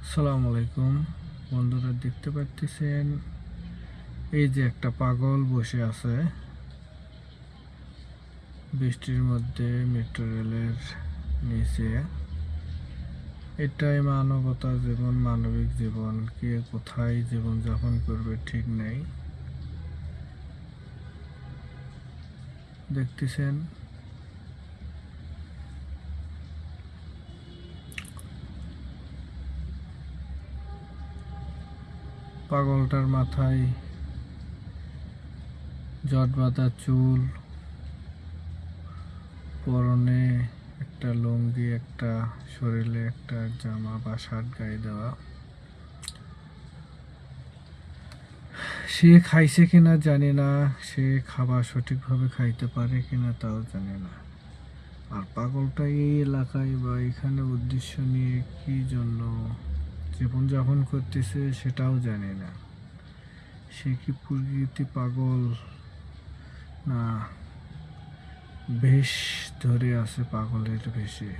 আসসালামু আলাইকুম বন্ধুরা, দেখতে পাচ্ছেন এই যে একটা পাগল বসে আছে বৃষ্টির মধ্যে মেট্রো রেলের নিচে। এটাই মানবতা জীবন, মানবিক জীবন। কে কোথায় জীবন যাপন করবে ঠিক নেই। দেখতেছেন পাগলটার মাথায় জট বাঁধা চুল, পরনে একটা লুঙ্গি, একটা শরীরে একটা জামা বা শার্ট গায়ে দেওয়া। সে খাইছে কিনা জানি না, সে খাবার সঠিকভাবে খাইতে পারে কিনা তাও জানি না। আর পাগলটা এই এলাকায় বা এখানে উদ্দেশ্য নিয়ে কি জন্য জীবনযাপন করতেছে সেটাও জানি না। সে কি প্রকৃতি পাগল, না বেশ ধরে আছে পাগলের বেশে।